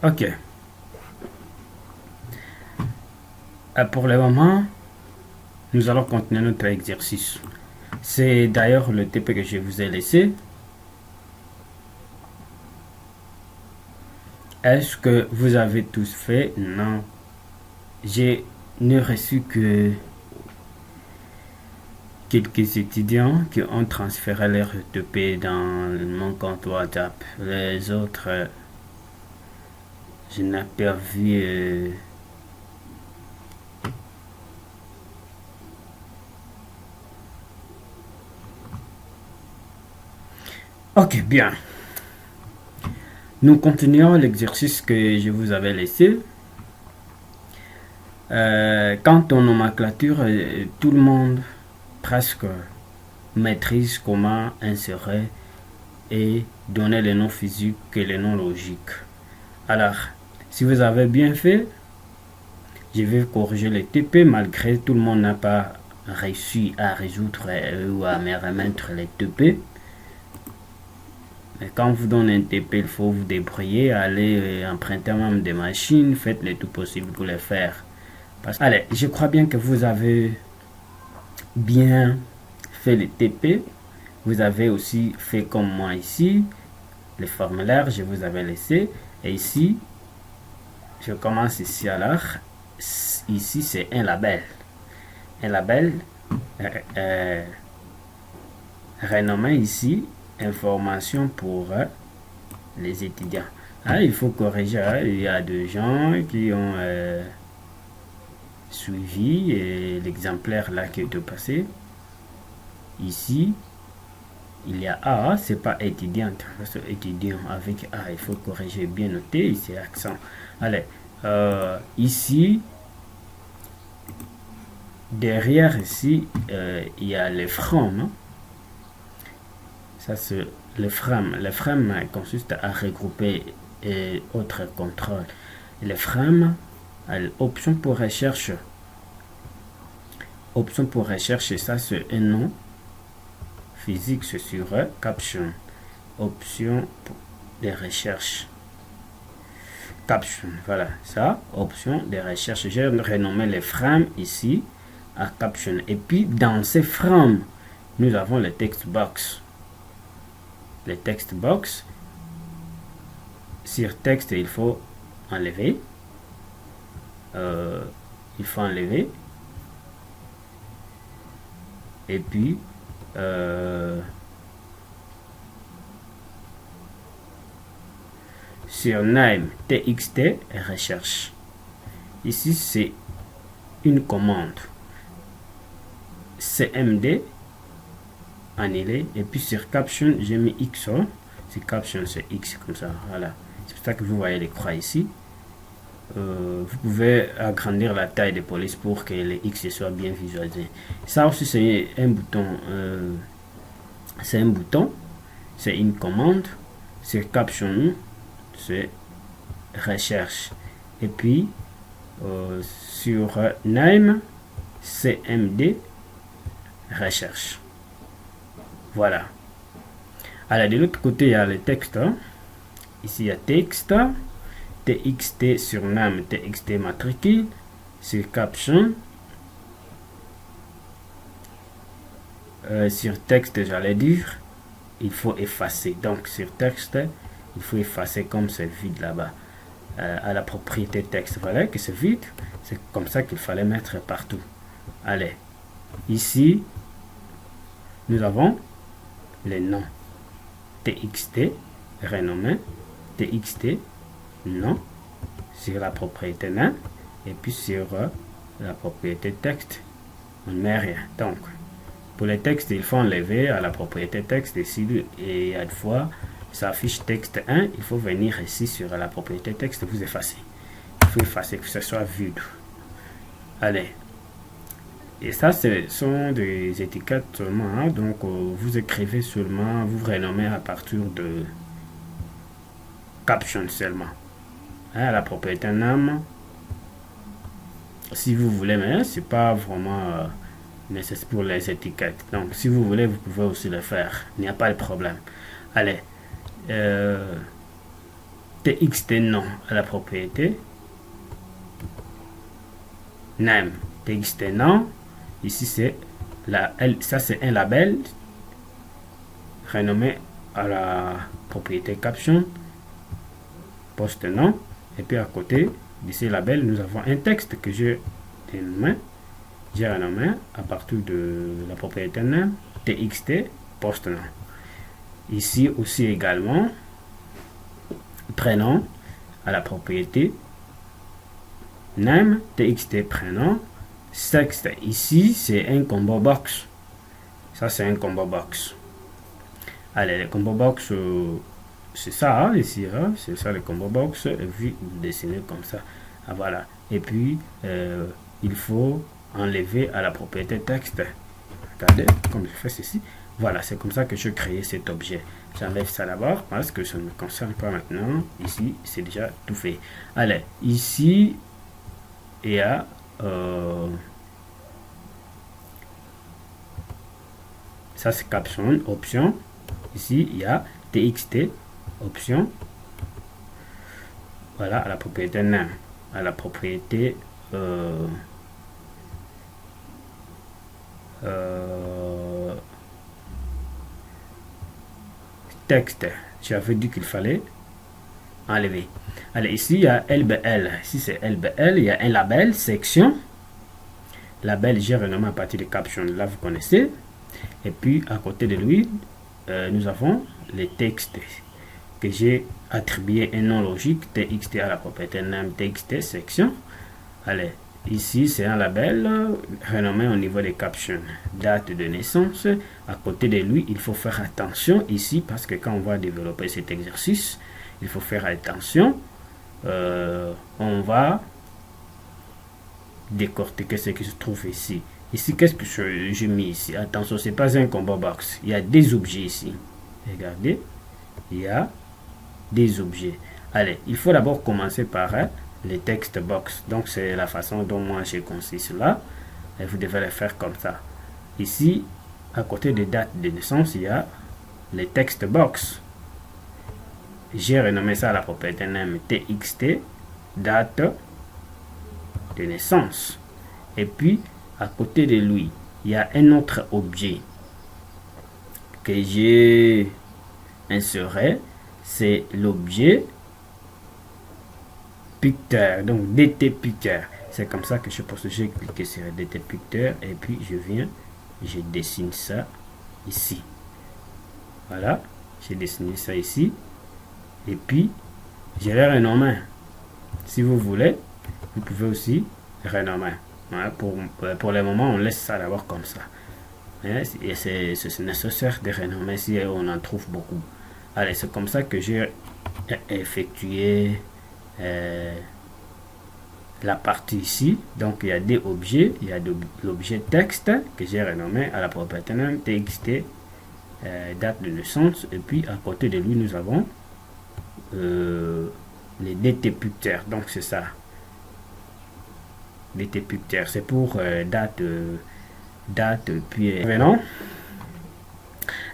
Ok. Pour le moment, nous allons continuer notre exercice. C'est d'ailleurs le TP que je vous ai laissé. Est-ce que vous avez tous fait? Non. J'ai ne reçu que quelques étudiants qui ont transféré leur TP dans mon compte WhatsApp. Les autres, je n'ai pas vu. Ok, bien. Nous continuons l'exercice que je vous avais laissé. Quant aux nomenclatures, tout le monde presque maîtrise comment insérer et donner les noms physiques et les noms logiques. Alors, si vous avez bien fait, je vais corriger les TP malgré tout le monde n'a pas réussi à résoudre ou à me remettre les TP. Mais quand vous donnez un TP, il faut vous débrouiller, aller emprunter même des machines, faites le tout possible pour les faire. Allez, je crois bien que vous avez bien fait le TP. Vous avez aussi fait comme moi ici. Le formulaire, je vous avais laissé. Et ici, je commence ici alors. Ici, c'est un label. Un label renommé ici, information pour les étudiants. Ah, il faut corriger. Il y a des gens qui ont suivi l'exemplaire là qui est passé. Ici, il y a A, c'est pas étudiante, c'est étudiant avec A. Il faut corriger, bien noter, ici accent. Allez, ici, derrière ici, il y a les from. Ça, c'est le from. Le from consiste à regrouper autres contrôles. Le from, option pour recherche. Option pour recherche, ça, c'est un nom. Physique, c'est sur caption. Option de recherche. Caption, voilà, ça, option de recherche. J'ai renommé les frames ici à caption. Et puis, dans ces frames, nous avons le text box. Le text box, sur texte, il faut enlever. Il faut enlever. Et puis, sur name txt recherche. Ici, c'est une commande. cmd annulé. Et puis sur caption, j'ai mis x. C'est caption, c'est x comme ça. Voilà. C'est pour ça que vous voyez les croix ici. Vous pouvez agrandir la taille de police pour que les X soient bien visualisés. Ça aussi, c'est un bouton. C'est un bouton. C'est une commande. C'est caption. C'est recherche. Et puis, sur name, cmd recherche. Voilà. Alors, de l'autre côté, il y a le texte. Ici, il y a texte. txt sur name, txt matricule, sur caption, sur texte, j'allais dire, il faut effacer. Donc, sur texte, il faut effacer comme c'est vide là-bas. À la propriété texte, voilà que c'est vide. C'est comme ça qu'il fallait mettre partout. Allez, ici, nous avons les noms. txt, renommé, txt, non, sur la propriété nain, et puis sur la propriété texte, on ne met rien. Donc, pour les textes, il faut enlever à la propriété texte ici, et à fois, ça affiche texte 1, il faut venir ici sur la propriété texte, vous effacez. Il faut effacer, que ce soit vide. Allez. Et ça, ce sont des étiquettes seulement, hein? Donc vous écrivez seulement, vous renommez à partir de caption seulement. Hein, la propriété name, si vous voulez, mais c'est pas vraiment nécessaire pour les étiquettes. Donc si vous voulez, vous pouvez aussi le faire. Il n'y a pas de problème. Allez, txt nom à la propriété name, txt nom, ici c'est ça c'est un label renommé à la propriété caption post nom, et puis à côté de ce label nous avons un texte que j'ai renommé à partir de la propriété name txt post nom. Ici aussi également prénom à la propriété name txt prénom. Texte ici c'est un combo box, ça c'est un combo box. Allez, le combo box c'est ça hein, ici hein, c'est ça le combo box, vu dessiné comme ça. Ah, voilà, et puis il faut enlever à la propriété texte. Regardez comme je fais ceci. Voilà, c'est comme ça que je crée cet objet. J'enlève ça d'abord parce que ça ne me concerne pas maintenant. Ici, c'est déjà tout fait. Allez, ici, il y a ça c'est caption, option. Ici, il y a txt, option. Voilà, à la propriété name, à la propriété texte. J'avais dit qu'il fallait enlever. Allez, ici il y a LBL. Ici c'est LBL. Il y a un label section. Label, j'ai renommé à partir de caption. Là, vous connaissez. Et puis à côté de lui, nous avons les textes que j'ai attribué un nom logique txt à la propriété name txt section. Allez, ici c'est un label renommé au niveau des captions date de naissance. À côté de lui, il faut faire attention ici parce que quand on va développer cet exercice, il faut faire attention. On va décortiquer ce qui se trouve ici. Ici, qu'est-ce que j'ai mis ici? Attention, c'est pas un combo box. Il y a des objets ici. Regardez, il y a des objets. Allez, il faut d'abord commencer par les text box. Donc, c'est la façon dont moi j'ai conçu cela. Et vous devez le faire comme ça. Ici, à côté des dates de naissance, il y a les text box. J'ai renommé ça à la propriété name txt date de naissance. Et puis, à côté de lui, il y a un autre objet que j'ai inséré. C'est l'objet picture. Donc, dt picture. C'est comme ça que je pense que j'ai cliqué sur dt picture. Et puis, je viens, je dessine ça ici. Voilà. J'ai dessiné ça ici. Et puis, je l'ai renommé. Si vous voulez, vous pouvez aussi renommer. Voilà, pour le moment, on laisse ça d'abord comme ça. Et c'est nécessaire de renommer si on en trouve beaucoup. Allez, c'est comme ça que j'ai effectué la partie ici. Donc, il y a des objets. Il y a l'objet texte que j'ai renommé à la propriété name txt date de naissance. Et puis, à côté de lui, nous avons les dt picture. Donc, c'est ça. dt picture, c'est pour date puis venons.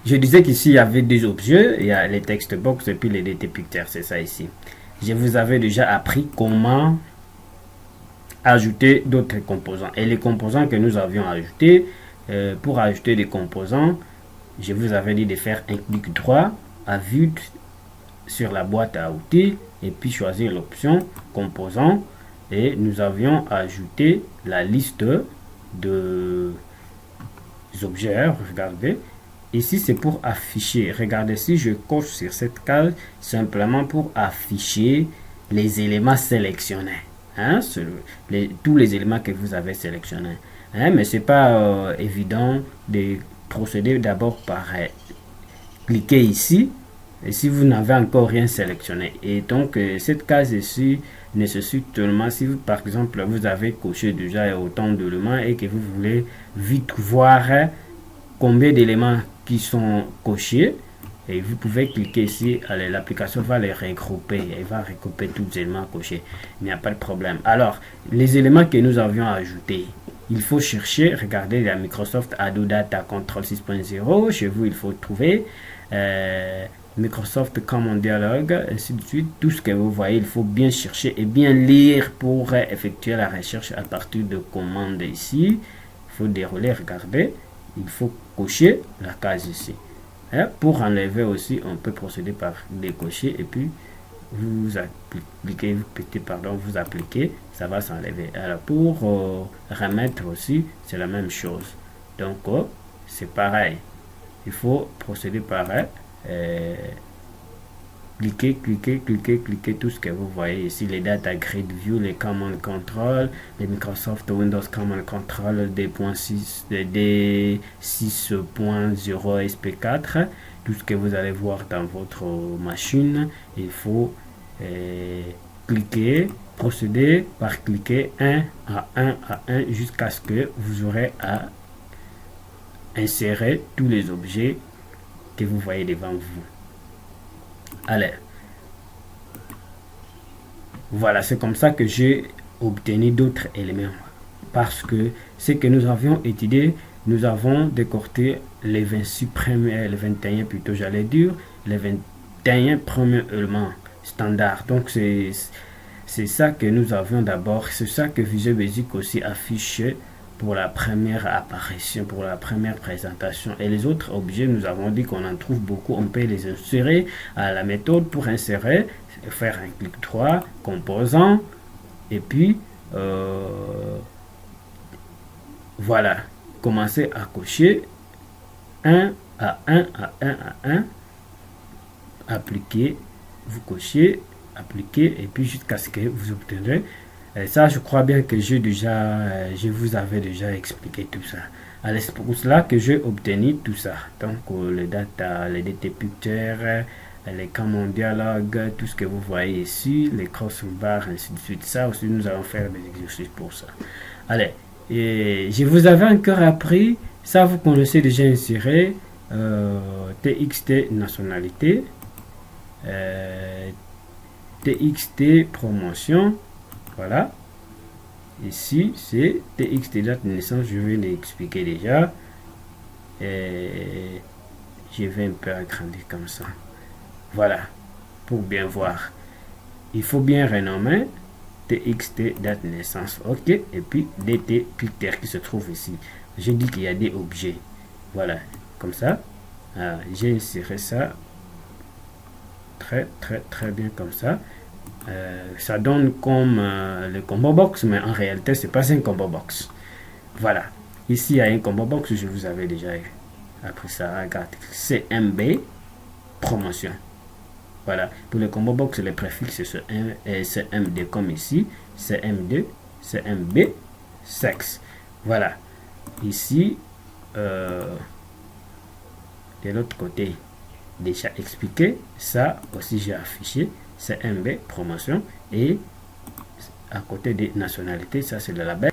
Je disais qu'ici il y avait deux objets, il y a les text box et puis les dt picture, c'est ça ici. Je vous avais déjà appris comment ajouter d'autres composants et les composants que nous avions ajoutés. Pour ajouter des composants, je vous avais dit de faire un clic droit à vue sur la boîte à outils et puis choisir l'option composants. Et nous avions ajouté la liste de objets. Regardez, ici c'est pour afficher. Regardez, si je coche sur cette case, simplement pour afficher les éléments sélectionnés, hein, tous les éléments que vous avez sélectionnés, hein, mais c'est pas évident de procéder d'abord par cliquer ici et si vous n'avez encore rien sélectionné. Et donc cette case ici nécessite seulement si vous, par exemple, vous avez coché déjà autant d'éléments et que vous voulez vite voir combien d'éléments qui sont cochés, et vous pouvez cliquer ici. L'application va les regrouper, elle va regrouper tous les éléments cochés, il n'y a pas de problème. Alors les éléments que nous avions ajoutés, il faut chercher, regardez la Microsoft Adobe Data Control 6.0, chez vous il faut trouver Microsoft Common Dialog, ainsi de suite. Tout ce que vous voyez, il faut bien chercher et bien lire pour effectuer la recherche à partir de commandes ici. Il faut dérouler, regarder. Il faut cocher la case ici. Pour enlever aussi, on peut procéder par décocher et puis vous appliquez, vous appliquez, ça va s'enlever. Alors pour remettre aussi, c'est la même chose. Donc c'est pareil. Il faut procéder par cliquer tout ce que vous voyez ici, les data grid view, les command control, les Microsoft Windows command control des 6.0 SP4, tout ce que vous allez voir dans votre machine. Il faut procéder par cliquer un à un jusqu'à ce que vous aurez à insérer tous les objets que vous voyez devant vous. Allez, voilà, c'est comme ça que j'ai obtenu d'autres éléments, parce que ce que nous avions étudié, nous avons décorté les 26 premiers, les 21 plutôt j'allais dire, les 21 premiers éléments standards. Donc c'est ça que nous avions d'abord, c'est ça que Visual Basic aussi affiche pour la première apparition, pour la première présentation. Et les autres objets, nous avons dit qu'on en trouve beaucoup, on peut les insérer à la méthode pour insérer, faire un clic droit, composant, et puis voilà, commencer à cocher un à un, appliquer, vous cochez, appliquer, et puis jusqu'à ce que vous obtiendrez. Et ça, je crois bien que je vous avais déjà expliqué tout ça. Alors, c'est pour cela que j'ai obtenu tout ça. Donc, les data, les détecteurs, les command dialogue, tout ce que vous voyez ici, les crossbar, ainsi de suite. Ça aussi, nous allons faire des exercices pour ça. Allez, et je vous avais encore appris, ça vous connaissez déjà insérer, TXT nationalité, TXT promotion. Voilà, ici c'est TXT date de naissance, je vais l'expliquer déjà, et je vais un peu agrandir comme ça. Voilà, pour bien voir, il faut bien renommer TXT date de naissance, ok, et puis DT critère qui se trouve ici. J'ai dit qu'il y a des objets, voilà, comme ça. J'ai inséré ça très bien comme ça. Ça donne comme le combo box, mais en réalité c'est pas un combo box. Voilà, ici il y a un combo box, je vous avais déjà appris ça. Regarde, CMB promotion. Voilà, pour le combo box les préfixes c'est CMD comme ici, CM2, CMB, sexe. Voilà, ici de l'autre côté déjà expliqué, ça aussi j'ai affiché CMB promotion, et à côté des nationalités, ça c'est le label,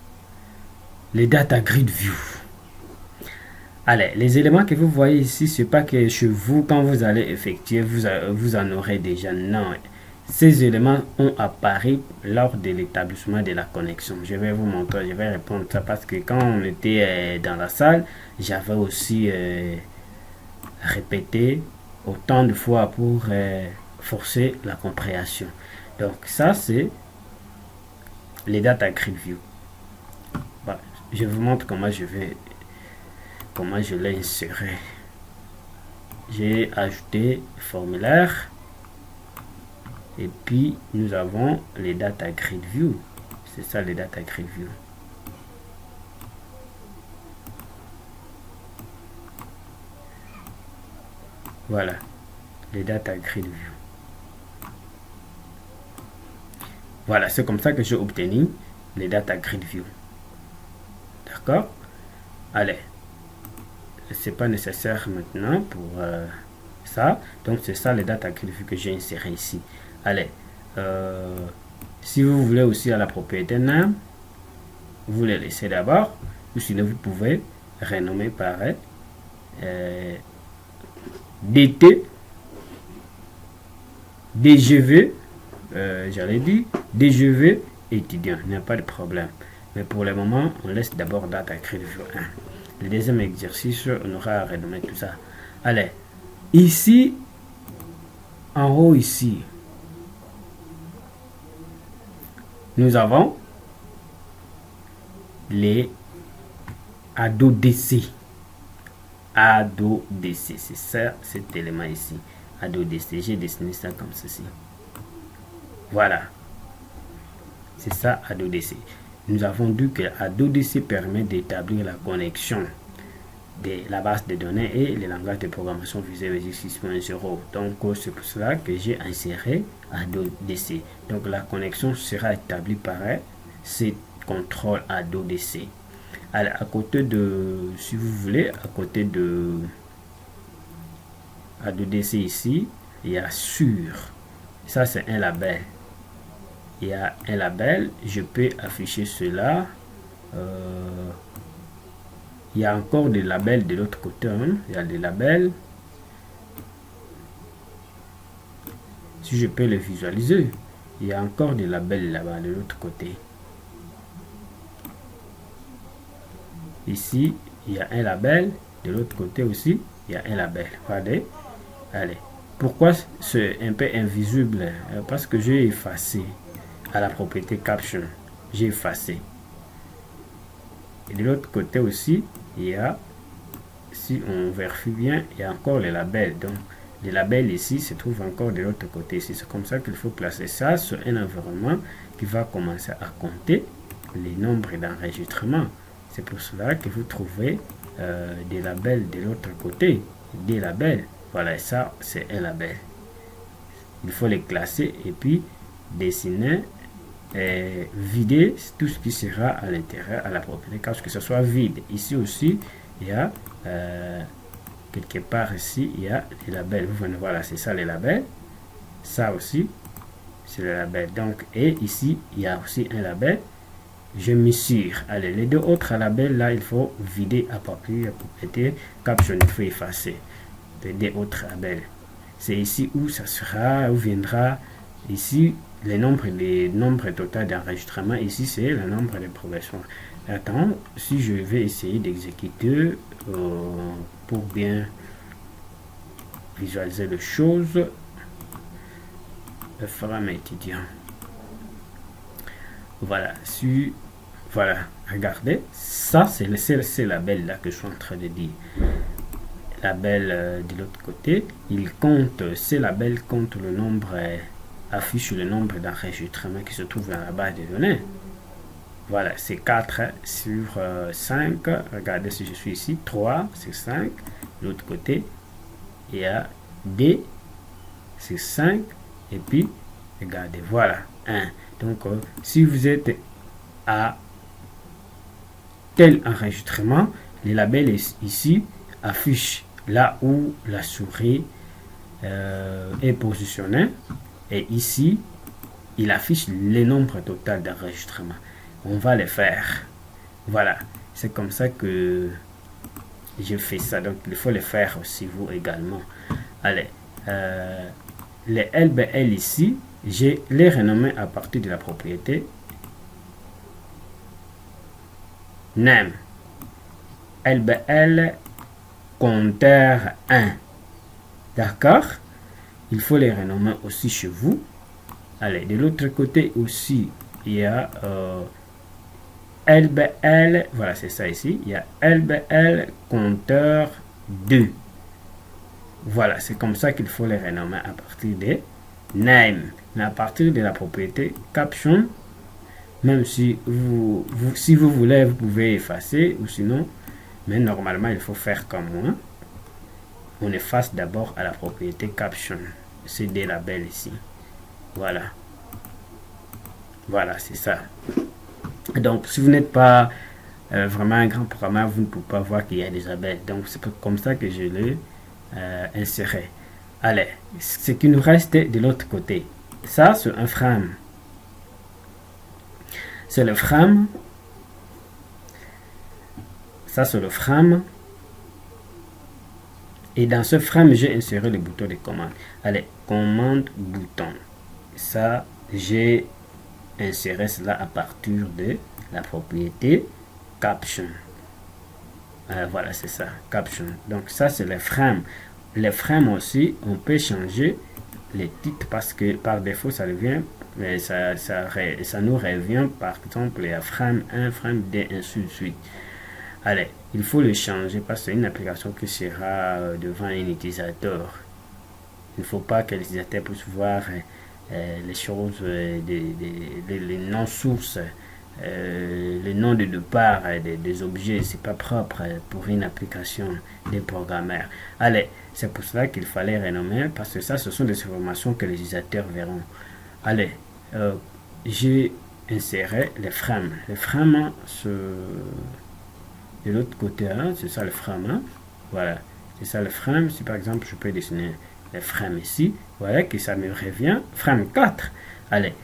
les data grid view. Allez, les éléments que vous voyez ici, c'est pas que chez vous, quand vous allez effectuer, vous en aurez déjà. Non, ces éléments ont apparu lors de l'établissement de la connexion. Je vais vous montrer, je vais répondre ça, parce que quand on était dans la salle, j'avais aussi répété autant de fois pour forcer la compréhension. Donc ça c'est les data grid view. Bah, je vous montre comment je l'ai inséré. J'ai ajouté formulaire, et puis nous avons les data grid view. C'est ça les data grid view. Voilà, les data grid view. Voilà, c'est comme ça que j'ai obtenu les data grid view. D'accord? Allez, c'est pas nécessaire maintenant pour ça. Donc c'est ça les data grid view que j'ai inséré ici. Allez, si vous voulez aussi à la propriété name, vous les laissez d'abord, ou sinon vous pouvez renommer par DT, DGV, j'allais dire DGV étudiant, il n'y a pas de problème. Mais pour le moment, on laisse d'abord data grid view 1. Le deuxième exercice, on aura à renommer tout ça. Allez, ici, En haut ici, nous avons les ADO-DC. ADO-DC, c'est ça, cet élément ici. ADO-DC, j'ai dessiné ça comme ceci. Voilà. C'est ça, ADO-DC. Nous avons dit que ADO-DC permet d'établir la connexion de la base de données et les langages de programmation Visual Basic 6.0. Donc, c'est pour cela que j'ai inséré ADO-DC. Donc, la connexion sera établie par ce contrôle ADO-DC. Alors, à côté de, si vous voulez, à côté de ADO-DC ici, il y a sur. Ça, c'est un label. Il y a un label. Je peux afficher cela. Il y a encore des labels de l'autre côté. Hein. Il y a des labels. Si je peux les visualiser, il y a encore des labels là-bas de l'autre côté. Ici, il y a un label. De l'autre côté aussi, il y a un label. Regardez. Allez. Pourquoi c'est un peu invisible? Parce que j'ai effacé à la propriété caption. J'ai effacé. Et de l'autre côté aussi, il y a, si on vérifie bien, il y a encore les labels. Donc, les labels ici se trouvent encore de l'autre côté ici. C'est comme ça qu'il faut placer ça sur un environnement qui va commencer à compter les nombres d'enregistrement. C'est pour cela que vous trouvez des labels de l'autre côté. Des labels. Voilà, ça, c'est un label. Il faut les classer et puis dessiner et vider tout ce qui sera à l'intérieur à la propriété, car que ce soit vide. Ici aussi, il y a quelque part ici, il y a les labels. Vous voyez, voilà, c'est ça les labels. Ça aussi, c'est le label. Donc, et ici, il y a aussi un label. Je mesure. Allez, les deux autres labels là, il faut vider à partir de la propriété caption. Il faut effacer les deux autres labels. C'est ici où ça sera, où viendra ici les nombres total d'enregistrement. Ici, c'est le nombre de progressions. Attends, si je vais essayer d'exécuter pour bien visualiser les choses, le forum étudiant. Voilà, voilà, regardez, ça c'est le label là que je suis en train de dire. Label de l'autre côté, il compte, ces labels comptent le nombre, affiche le nombre d'enregistrements qui se trouvent dans la base de données. Voilà, c'est 4 sur 5. Regardez si je suis ici, 3 sur 5. De l'autre côté, il y a D sur 5. Et puis, regardez, voilà, 1. Donc, si vous êtes à tel enregistrement, les labels ici affichent là où la souris est positionnée. Et ici, il affiche le nombre total d'enregistrements. On va les faire. Voilà, c'est comme ça que je fais ça. Donc, il faut le faire aussi, vous également. Allez, les LBL ici, j'ai les renommés à partir de la propriété name. LBL compteur 1. D'accord? Il faut les renommer aussi chez vous. Allez, de l'autre côté aussi, il y a LBL. Voilà, c'est ça ici. Il y a LBL compteur 2. Voilà, c'est comme ça qu'il faut les renommer à partir de name. Mais à partir de la propriété caption, même si si vous voulez, vous pouvez effacer ou sinon, mais normalement, il faut faire comme moi. On efface d'abord à la propriété caption. C'est des labels ici. Voilà. Voilà, c'est ça. Donc, si vous n'êtes pas vraiment un grand programmeur, vous ne pouvez pas voir qu'il y a des labels. Donc, c'est comme ça que je l'ai inséré. Allez, ce qui nous reste de l'autre côté. Ça, c'est un frame. C'est le frame. Ça, c'est le frame. Et dans ce frame, j'ai inséré le bouton de commande. Allez, commande bouton. Ça, j'ai inséré cela à partir de la propriété caption. Voilà, c'est ça, caption. Donc ça, c'est le frame. Les frames aussi, on peut changer les titres parce que par défaut ça revient, mais ça nous revient par exemple à frame 1, frame 2, ainsi de suite. Allez, il faut le changer parce que c'est une application qui sera devant un utilisateur. Il ne faut pas que l'utilisateur puisse voir les choses, les noms sources, les noms de départ des objets. C'est pas propre pour une application des programmeurs. Allez, c'est pour cela qu'il fallait renommer parce que ça, ce sont des informations que les utilisateurs verront. Allez, j'ai inséré les frames. Les frames, de l'autre côté, hein, c'est ça le frame. Hein? Voilà, c'est ça le frame. Si par exemple, je peux dessiner les frames ici, voilà que ça me revient frame 4. Allez,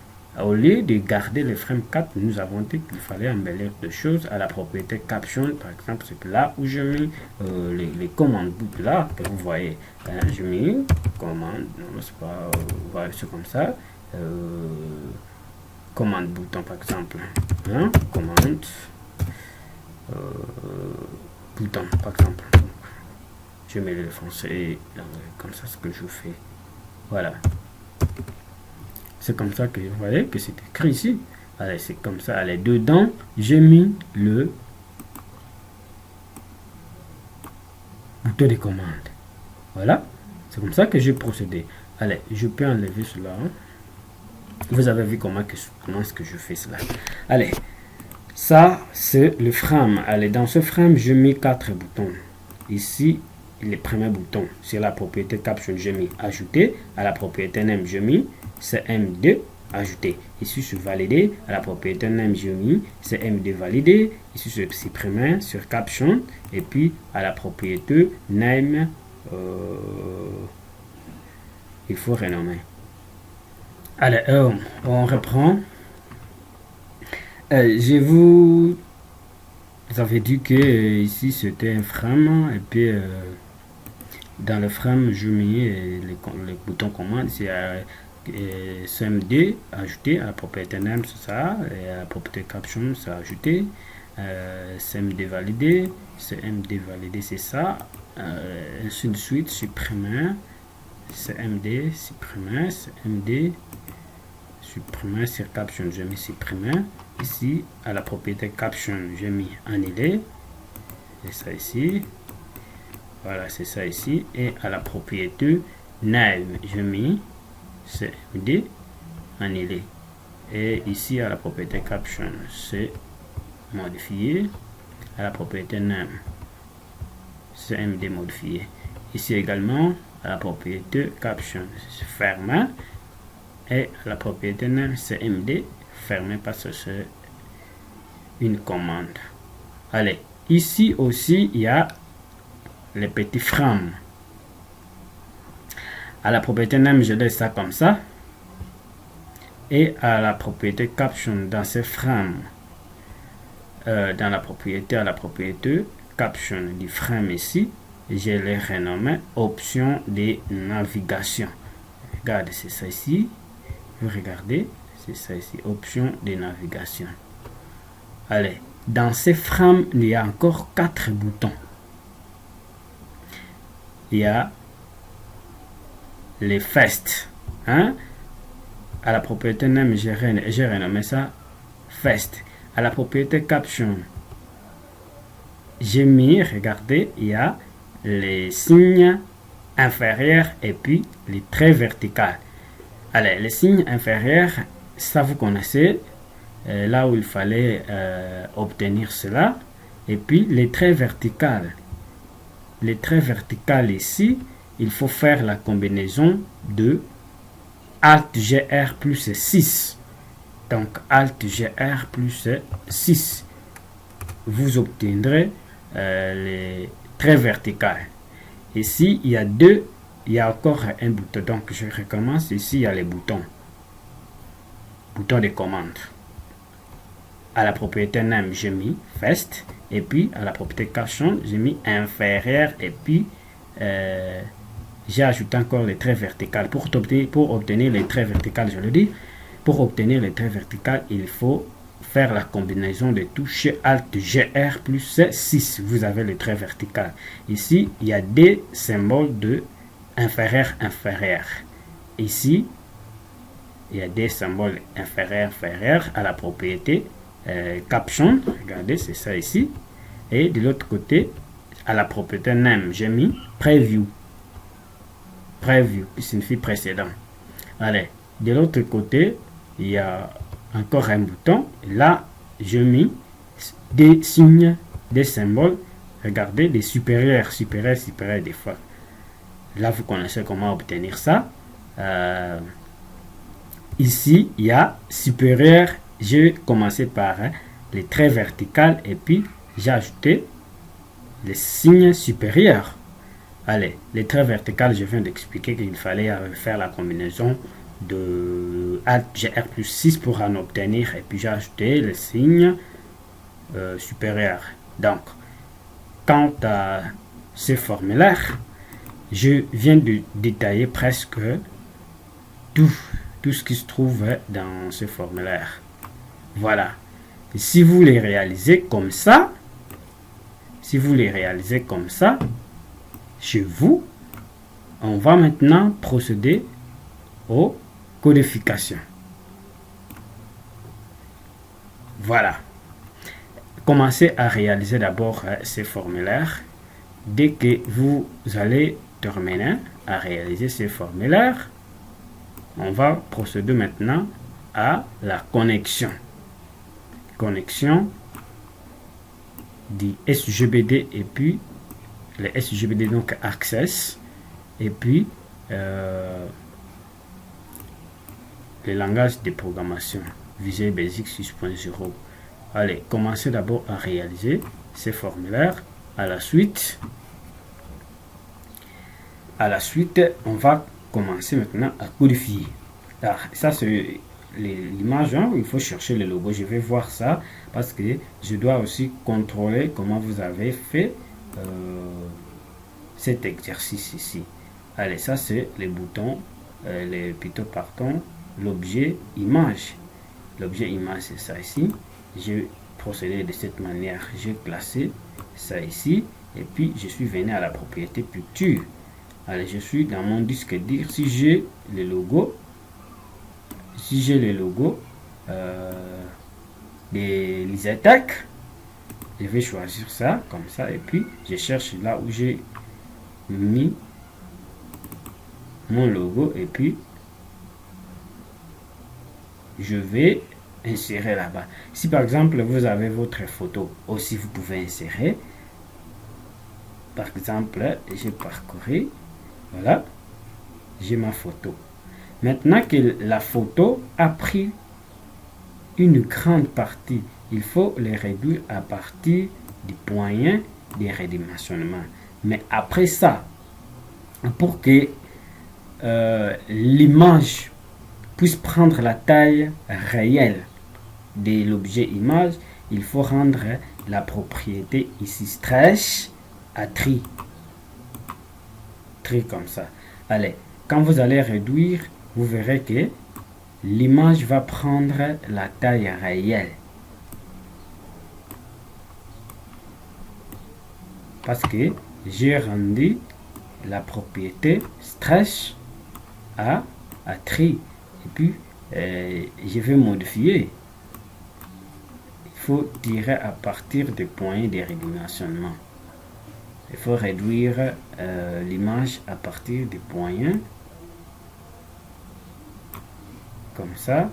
au lieu de garder le frame 4, nous avons dit qu'il fallait embellir deux choses à la propriété caption. Par exemple, c'est là où je mets les commandes boot là que vous voyez. Hein, je mets commande, non, c'est pas, voilà, c'est comme ça. Commande bouton par exemple. Hein, commande. Bouton par exemple, je mets le français et l'anglais, comme ça ce que je fais, voilà, c'est comme ça que vous voyez que c'est écrit ici. Allez, c'est comme ça. Allez, dedans j'ai mis le bouton de commande, voilà, c'est comme ça que j'ai procédé. Allez, je peux enlever cela, hein. Vous avez vu comment est-ce que je fais cela. Allez, ça, c'est le frame. Allez, dans ce frame, je mets 4 boutons. Ici, les premiers boutons. Sur la propriété caption, j'ai mis ajouter. À la propriété name, j'ai mis CM2 ajouter. Ici, sur valider. À la propriété name, j'ai mis CM2 valider. Ici, sur supprimer, sur caption. Et puis, à la propriété name, il faut renommer. Allez, on reprend. Je vous avais dit que ici c'était un frame et puis dans le frame je mets les boutons commande. C'est CMD ajouter à la propriété name, c'est ça, et à la propriété caption c'est ajouter, CMD validé, CMD validé c'est ça, ainsi de suite, supprimer, CMD supprimer, CMD supprimer sur caption, j'ai mis supprimer. Ici, à la propriété caption, j'ai mis annuler. Et ça ici. Voilà, c'est ça ici. Et à la propriété name, j'ai mis CMD annuler. Et ici, à la propriété caption, c'est modifié. À la propriété name, CMD modifié. Ici également, à la propriété caption, c'est fermé. Et à la propriété name, CMD fermé parce que c'est une commande. Allez, ici aussi il y a les petits frames. À la propriété name, je laisse ça comme ça. Et à la propriété caption, dans ces frames, dans la propriété, à la propriété caption du frame ici, je les renommé option de navigation. Regardez, c'est ça ici. Vous regardez, c'est ça ici, option de navigation. Allez, dans ces frames, il y a encore 4 boutons. Il y a les first, hein? À la propriété name, j'ai renommé ça first. À la propriété caption, j'ai mis, regardez, il y a les signes inférieurs et puis les traits verticaux. Allez, les signes inférieurs, ça vous connaissez, là où il fallait obtenir cela. Et puis les traits verticaux. Les traits verticaux ici, il faut faire la combinaison de Alt-GR plus 6. Donc Alt-GR plus 6. Vous obtiendrez les traits verticaux. Ici, il y a deux. Il y a encore un bouton, donc je recommence. Ici, il y a les boutons. Bouton de commande. À la propriété name, j'ai mis first. Et puis, à la propriété caption, j'ai mis inférieur. Et puis, j'ai ajouté encore les traits verticaux. Pour obtenir les traits verticaux, je le dis, pour obtenir les traits verticaux, il faut faire la combinaison de touches Alt-GR plus 6. Vous avez le trait vertical. Ici, il y a des symboles de inférieur. ici, il y a des symboles inférieurs à la propriété caption. Regardez, c'est ça ici. Et de l'autre côté, à la propriété name, j'ai mis preview. Preview, qui signifie précédent. Allez, de l'autre côté, il y a encore un bouton. Là, j'ai mis des signes, des symboles. Regardez, des supérieurs des fois. Là, vous connaissez comment obtenir ça. Ici, il y a supérieur. J'ai commencé par les traits verticaux et puis j'ai ajouté les signes supérieurs. Allez, les traits verticaux, je viens d'expliquer qu'il fallait faire la combinaison de AGR+6 pour en obtenir, et puis j'ai ajouté les signes supérieurs. Donc, quant à ce formulaire, je viens de détailler presque tout ce qui se trouve dans ce formulaire. Voilà. Et si vous les réalisez comme ça, chez vous, on va maintenant procéder aux codifications. Voilà. Commencez à réaliser d'abord ces formulaires. Dès que vous allez terminer à réaliser ces formulaires, on va procéder maintenant à la connexion. Connexion du SGBD et puis le SGBD donc Access et puis le langage de programmation Visual Basic 6.0. Allez, commencez d'abord à réaliser ces formulaires. À la suite, on va commencer maintenant à codifier. Alors, ça c'est l'image, hein, il faut chercher le logo. Je vais voir ça parce que je dois aussi contrôler comment vous avez fait cet exercice ici. Allez, ça c'est les boutons, plutôt pardon, l'objet image. L'objet image, c'est ça ici. J'ai procédé de cette manière. J'ai classé ça ici. Et puis, je suis venu à la propriété picture. Allez, je suis dans mon disque dur. Si j'ai le logo, des Lizatech, je vais choisir ça, comme ça. Et puis, je cherche là où j'ai mis mon logo. Et puis, je vais insérer là-bas. Si par exemple vous avez votre photo aussi, vous pouvez insérer. Par exemple, j'ai parcouru, voilà, j'ai ma photo. Maintenant que la photo a pris une grande partie, il faut les réduire à partir du moyen de redimensionnement. Mais après ça, pour que l'image puisse prendre la taille réelle de l'objet image, il faut rendre la propriété ici stretch à tri comme ça. Allez, quand vous allez réduire, vous verrez que l'image va prendre la taille réelle parce que j'ai rendu la propriété stretch à tri. Et puis je vais modifier. Il faut tirer à partir des points de redimensionnement. Il faut réduire l'image à partir des points comme ça.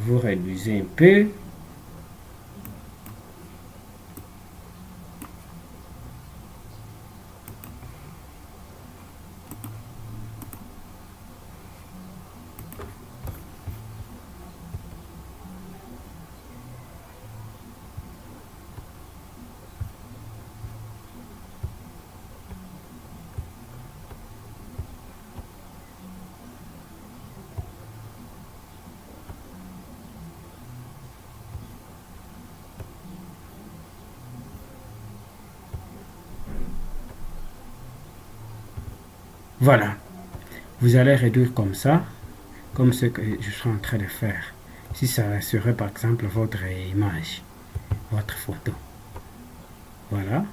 Vous réduisez un peu. Voilà, vous allez réduire comme ça. comme ce que je suis en train de faire. Si ça serait par exemple votre image, votre photo. Voilà.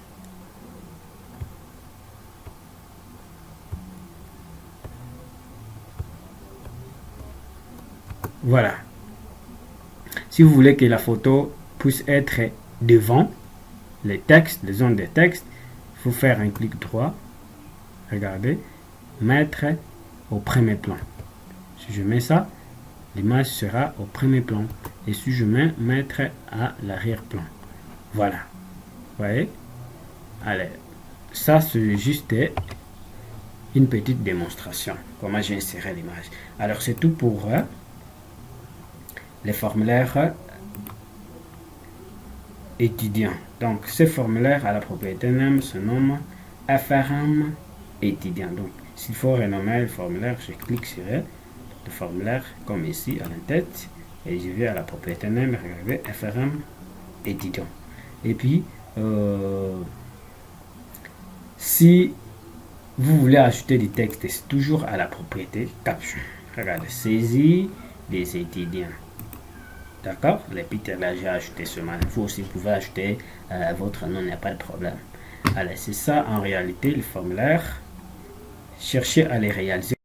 Voilà. Si vous voulez que la photo puisse être devant les textes, les zones de texte, il faut faire un clic droit. Regardez. Mettre au premier plan. Si je mets ça, l'image sera au premier plan. Et si je mets mettre à l'arrière-plan. Voilà. Vous voyez? Allez. Ça, c'est juste une petite démonstration. Comment j'ai inséré l'image. Alors, c'est tout pour les formulaires étudiants. Donc, ce formulaire à la propriété NAM se nomme FRM étudiant. Donc, s'il faut renommer le formulaire, je clique sur le formulaire comme ici à la tête et je vais à la propriété NAM, regardez FRM étudiant. Et puis, si vous voulez ajouter du texte, c'est toujours à la propriété caption. Regardez, saisie des étudiants. D'accord? L'épithète là, j'ai ajouté seulement. Vous aussi, vous pouvez ajouter votre nom, il n'y a pas de problème. Allez, c'est ça en réalité le formulaire. Cherchez à les réaliser.